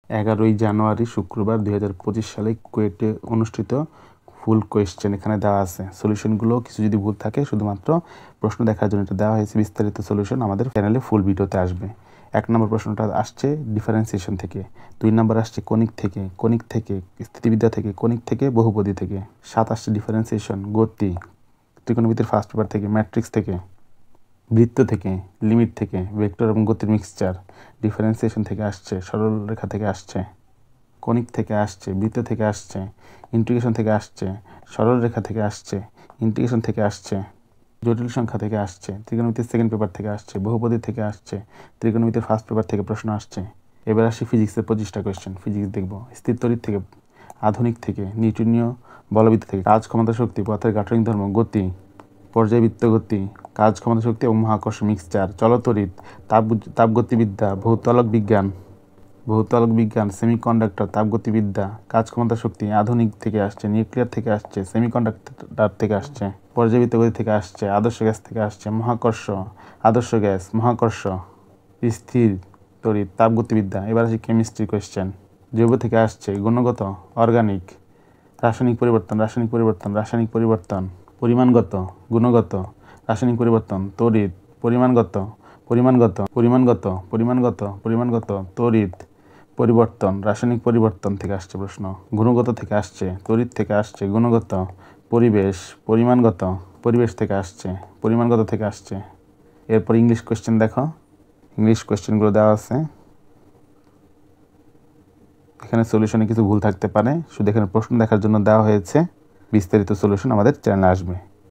11ই জানুয়ারি শুক্রবার 2025 সালে কুয়েটে অনুষ্ঠিত ফুল কোয়েশ্চেন এখানে দেওয়া আছে। সলিউশনগুলো কিছু যদি ভুল থাকে শুধুমাত্র প্রশ্ন দেখার জন্য এটা দেওয়া হয়েছে। বিস্তারিত সলিউশন আমাদের চ্যানেলে ফুল ভিডিওতে আসবে। 1 নম্বর প্রশ্নটা আসছে ডিফারেন্সিয়েশন থেকে, 2 নম্বর আসছে কণিক থেকে স্থিতিবিদ্যা থেকে, কণিক থেকে বহুপদী থেকে, 7 আসছে ডিফারেন্সিয়েশন গতি ত্রিকোণমিতির ফার্স্ট পেপার থেকে, ম্যাট্রিক্স থেকে, বৃত্ত থেকে, লিমিট থেকে, ভেক্টর এবং গতির মিক্সচার, ডিফারেন্সিয়েশন থেকে আসছে, সরল রেখা থেকে আসছে, কণিক থেকে আসছে, বৃত্ত থেকে আসছে, ইন্টিগ্রেশন থেকে আসছে, সরল রেখা থেকে আসছে, ইন্টিগ্রেশন থেকে আসছে, জটিল সংখ্যা থেকে আসছে, ত্রিকোণমিতির সেকেন্ড পেপার থেকে আসছে, বহুপদী থেকে আসছে, ত্রিকোণমিতির ফার্স্ট পেপার থেকে প্রশ্ন আসছে। এবার আসি ফিজিক্সের 25টা কোয়েশ্চেন। ফিজিক্স দেখব স্থির তড়িৎ থেকে, আধুনিক থেকে, নিউটনীয় বলবিদ্যা থেকে, কাজ ক্ষমতা শক্তি, পথের গাঠনিক ধর্ম, গতি, পর্যায়বৃত্ত গতি, কাজ ক্ষমতা শক্তি এবং মহাকর্ষ মিক্সচার, চলতড়িৎ, তাপগতিবিদ্যা, ভৌতআলোক বিজ্ঞান, সেমিকন্ডাক্টর, তাপগতিবিদ্যা, কাজ ক্ষমতা শক্তি, আধুনিক থেকে আসছে, নিউক্লিয়ার থেকে আসছে, সেমিকন্ডাক্টর থেকে আসছে, পর্যায়বৃত্ত গতি থেকে আসছে, আদর্শ গ্যাস থেকে আসছে, মহাকর্ষ, আদর্শ গ্যাস, মহাকর্ষ, স্থির তড়িৎ, তাপগতিবিদ্যা। এবার আসি কেমিস্ট্রি কোয়েশ্চেন। জৈব থেকে আসছে, গুণগত, অর্গানিক, রাসায়নিক পরিবর্তন, পরিমাণগত, গুণগত, রাসায়নিক পরিবর্তন, তড়িৎ, পরিমাণগত, তড়িৎ, পরিবর্তন, রাসায়নিক পরিবর্তন থেকে আসছে প্রশ্ন। গুণগত থেকে আসছে, তড়িৎ থেকে আসছে, গুণগত, পরিবেশ, পরিবেশ থেকে আসছে, পরিমাণগত থেকে আসছে। এরপর ইংলিশ কোয়েশ্চেন দেখো, ইংলিশ কোয়েশ্চেনগুলো দেওয়া আছে। এখানে সলিউশনে কিছু ভুল থাকতে পারে, শুধু এখানে প্রশ্ন দেখার জন্য দেওয়া হয়েছে। বিস্তারিত সলিউশন আমাদের চ্যানেলে আসবে।